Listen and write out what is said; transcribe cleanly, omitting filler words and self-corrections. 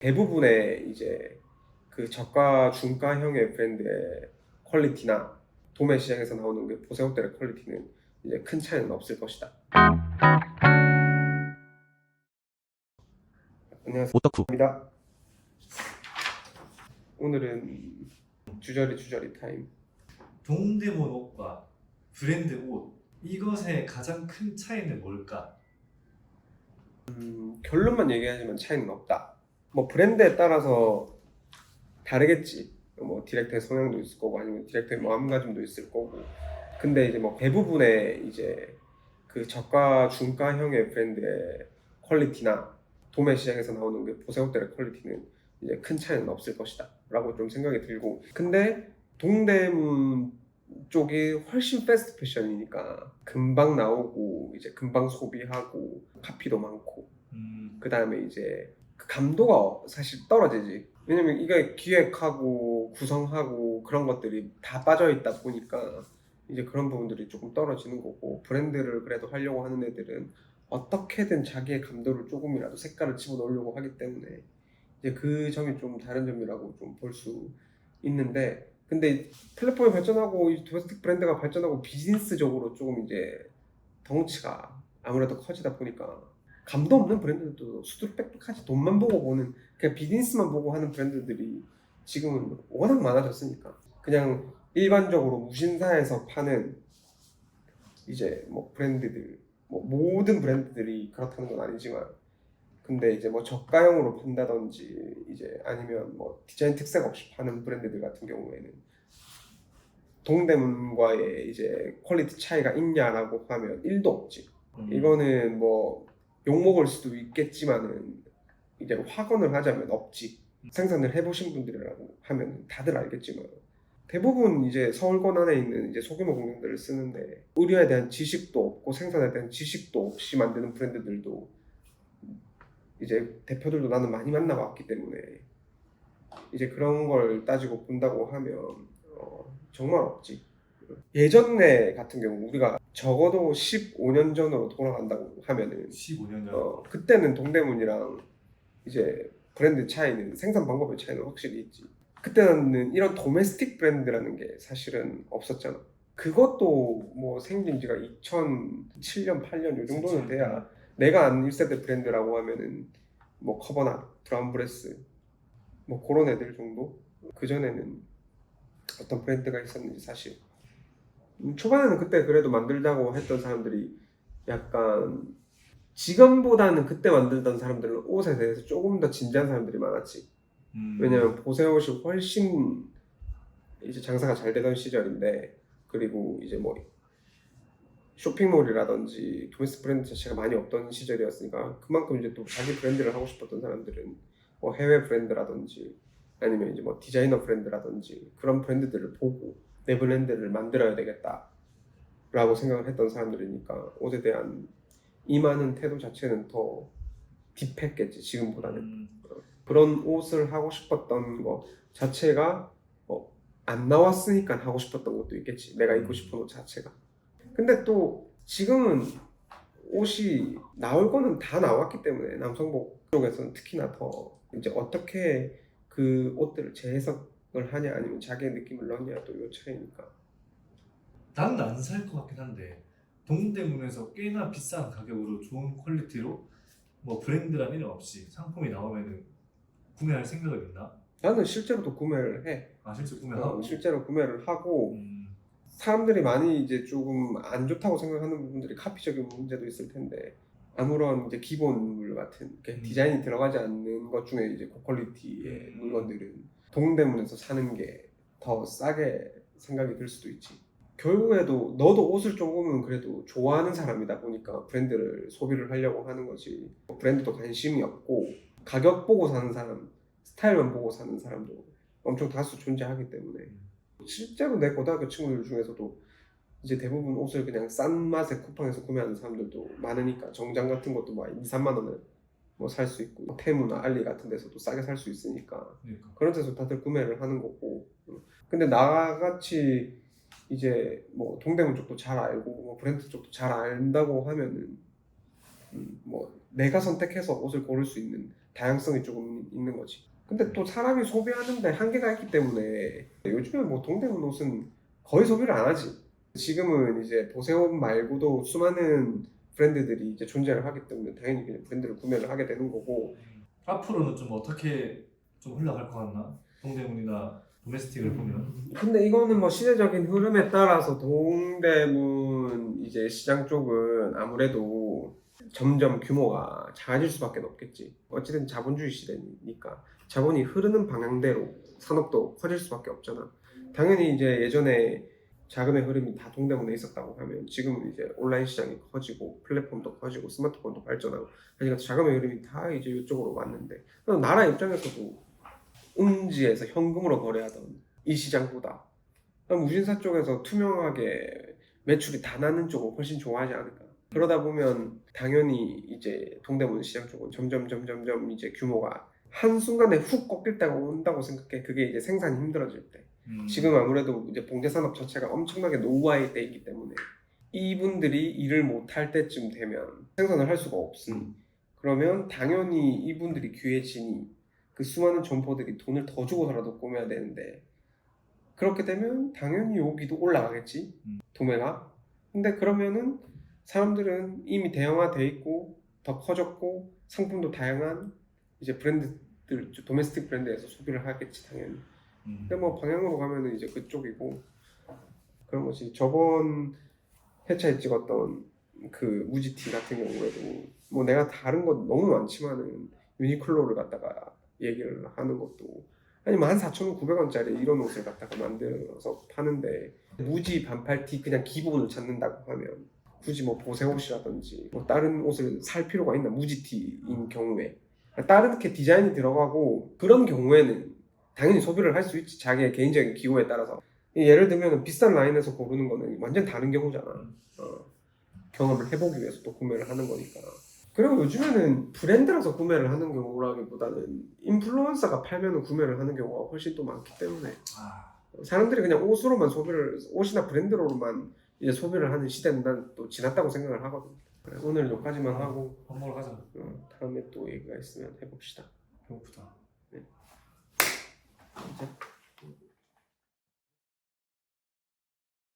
대부분의 이제 그 저가 중가형의 브랜드의 퀄리티나 도매 시장에서 나오는 그 보세 옷들의 퀄리티는 이제 큰 차이는 없을 것이다. 안녕하십니까. 오덕후 오늘은 주저리 타임. 동대문 옷과 브랜드 옷, 이것의 가장 큰 차이는 뭘까? 결론만 얘기하자면 차이는 없다. 뭐 브랜드에 따라서 다르겠지. 뭐 디렉터의 성향도 있을 거고 아니면 디렉터의 마음가짐도 있을 거고. 근데 이제 뭐 대부분의 이제 그 저가 중가형의 브랜드의 퀄리티나 도매 시장에서 나오는 그 보세 옷들의 퀄리티는 이제 큰 차이는 없을 것이다 라고 좀 생각이 들고, 근데 동대문 쪽이 훨씬 패스트 패션이니까 금방 나오고 이제 금방 소비하고 카피도 많고 그 다음에 이제 그 감도가 사실 떨어지지. 왜냐면 이게 기획하고 구성하고 그런 것들이 다 빠져있다 보니까 이제 그런 부분들이 조금 떨어지는 거고, 브랜드를 그래도 하려고 하는 애들은 어떻게든 자기의 감도를 조금이라도 색깔을 집어넣으려고 하기 때문에 이제 그 점이 좀 다른 점이라고 좀 볼 수 있는데, 근데 플랫폼이 발전하고 이 도메스틱 브랜드가 발전하고 비즈니스적으로 조금 이제 덩치가 아무래도 커지다 보니까 감도 없는 브랜드들도 수두룩빽빽하지 돈만 보고 보는 그냥 비즈니스만 보고 하는 브랜드들이 지금은 워낙 많아졌으니까 그냥 일반적으로 무신사에서 파는 이제 뭐 브랜드들, 뭐 모든 브랜드들이 그렇다는 건 아니지만, 근데 이제 뭐 저가형으로 판다든지 이제 아니면 뭐 디자인 특색 없이 파는 브랜드들 같은 경우에는 동대문과의 이제 퀄리티 차이가 있냐라고 하면 1도 없지. 이거는 뭐 욕먹을 수도 있겠지만은 이제 확언을 하자면 없지. 생산을 해보신 분들이라고 하면 다들 알겠지만 대부분 이제 서울 권안에 있는 이제 소규모 공장들을 쓰는데 의료에 대한 지식도 없고 생산에 대한 지식도 없이 만드는 브랜드들도 이제 대표들도 나는 많이 만나봤기 때문에 이제 그런 걸 따지고 본다고 하면 정말 없지. 예전에 같은 경우 우리가 적어도 15년 전으로 돌아간다고 하면은 15년 전. 그때는 동대문이랑 이제 브랜드 차이는, 생산 방법의 차이는 확실히 있지. 그때는 이런 도메스틱 브랜드라는 게 사실은 없었잖아. 그것도 뭐 생긴 지가 2007년, 8년 요 정도는 돼야 내가 아는 1세대 브랜드라고 하면은 뭐 커버나 브라운 브레스 뭐 그런 애들 정도? 그전에는 어떤 브랜드가 있었는지 사실 초반에는 그때 그래도 만들자고 했던 사람들이 약간 지금보다는 그때 만들던 사람들은 옷에 대해서 조금 더 진지한 사람들이 많았지. 왜냐면 보세 옷이 훨씬 이제 장사가 잘 되던 시절인데, 그리고 이제 뭐 쇼핑몰이라든지 도메스틱 브랜드 자체가 많이 없던 시절이었으니까 그만큼 이제 또 자기 브랜드를 하고 싶었던 사람들은 뭐 해외 브랜드라든지 아니면 이제 뭐 디자이너 브랜드라든지 그런 브랜드들을 보고 내 브랜드를 만들어야 되겠다라고 생각을 했던 사람들이니까 옷에 대한 임하는 태도 자체는 더 딥했겠지 지금보다는. 그런 옷을 하고 싶었던 것 자체가 안 나왔으니까 하고 싶었던 것도 있겠지. 내가 입고 싶은 옷 자체가. 근데 또 지금은 옷이 나올 거는 다 나왔기 때문에 남성복 쪽에서는 특히나 더 이제 어떻게 그 옷들을 재해석을 하냐 아니면 자기의 느낌을 넣냐 또 요 차이니까. 나는 안 살 것 같긴 한데 동대문에서 꽤나 비싼 가격으로 좋은 퀄리티로 뭐 브랜드란 이름 없이 상품이 나오면은 구매할 생각은 있나? 나는 실제로도 구매를 해. 실제 구매하고. 실제로 구매를 하고, 사람들이 많이 이제 조금 안 좋다고 생각하는 부분들이 카피적인 문제도 있을 텐데 아무런 이제 기본물 같은 디자인이 들어가지 않는 것 중에 이제 고퀄리티의 물건들은 동대문에서 사는 게 더 싸게 생각이 들 수도 있지. 결국에도 너도 옷을 조금은 그래도 좋아하는 사람이다 보니까 브랜드를 소비를 하려고 하는 거지. 브랜드도 관심이 없고 가격 보고 사는 사람, 스타일만 보고 사는 사람도 엄청 다수 존재하기 때문에 실제로 내 고등학교 친구들 중에서도 이제 대부분 옷을 그냥 싼 맛에 쿠팡에서 구매하는 사람들도 많으니까 정장 같은 것도 막 2, 3만 원에 뭐 살 수 있고 테무나 알리 같은 데서도 싸게 살 수 있으니까 그런 데서 다들 구매를 하는 거고. 근데 나같이 이제 뭐 동대문 쪽도 잘 알고 뭐 브랜드 쪽도 잘 안다고 하면은 뭐 내가 선택해서 옷을 고를 수 있는 다양성이 조금 있는 거지. 근데 또 사람이 소비하는데 한계가 있기 때문에 요즘에 뭐 동대문 옷은 거의 소비를 안 하지. 지금은 이제 보세옷 말고도 수많은 브랜드들이 이제 존재를 하기 때문에 당연히 그냥 브랜드를 구매를 하게 되는 거고. 앞으로는 좀 어떻게 좀 흘러갈 것 같나? 동대문이나 도메스틱을 보면. 근데 이거는 뭐 시대적인 흐름에 따라서 동대문 이제 시장 쪽은 아무래도 점점 규모가 작아질 수밖에 없겠지. 어쨌든 자본주의 시대니까 자본이 흐르는 방향대로 산업도 커질 수밖에 없잖아. 당연히 이제 예전에 자금의 흐름이 다 동대문에 있었다고 하면 지금은 이제 온라인 시장이 커지고 플랫폼도 커지고 스마트폰도 발전하고 그러니까 자금의 흐름이 다 이제 이쪽으로 왔는데 나라 입장에서도 운지에서 현금으로 거래하던 이 시장보다 무신사 쪽에서 투명하게 매출이 다 나는 쪽을 훨씬 좋아하지 않을까. 그러다 보면 당연히 이제 동대문 시장 쪽은 점점 이제 규모가 한순간에 훅 꺾일 때가 온다고 생각해. 그게 이제 생산이 힘들어질 때. 지금 아무래도 이제 봉제산업 자체가 엄청나게 노후화돼 있기 때문에 이분들이 일을 못할 때쯤 되면 생산을 할 수가 없으니 그러면 당연히 이분들이 귀해지니 그 수많은 점포들이 돈을 더 주고서라도 꾸며야 되는데 그렇게 되면 당연히 여기도 올라가겠지 도매가. 근데 그러면은 사람들은 이미 대형화돼 있고 더 커졌고 상품도 다양한 이제 브랜드들 도메스틱 브랜드에서 소비를 하겠지 당연히. 근데 뭐 방향으로 가면은 이제 그쪽이고 그런 거지. 저번 회차에 찍었던 그 무지티 같은 경우에도 뭐 내가 다른 거 너무 많지만은 유니클로를 갖다가 얘기를 하는 것도 아니면 14,900원짜리 이런 옷을 갖다가 만들어서 파는데 무지 반팔티 그냥 기본을 찾는다고 하면 굳이 뭐 보세옷이라든지 뭐 다른 옷을 살 필요가 있나 무지티인 경우에 다른 게 디자인이 들어가고 그런 경우에는 당연히 소비를 할 수 있지 자기의 개인적인 기호에 따라서. 예를 들면 비싼 라인에서 고르는 거는 완전 다른 경우잖아. 경험을 해보기 위해서 또 구매를 하는 거니까. 그리고 요즘에는 브랜드라서 구매를 하는 경우라기보다는 인플루언서가 팔면 구매를 하는 경우가 훨씬 또 많기 때문에 사람들이 그냥 옷으로만 소비를 옷이나 브랜드로만 이제 소비를 하는 시대는 난 또 지났다고 생각을 하거든. 그래, 오늘 여기까지만 하고 밥 먹으러 가자. 다음에 또 얘기가 있으면 해봅시다. 배고프다. 네. 이제.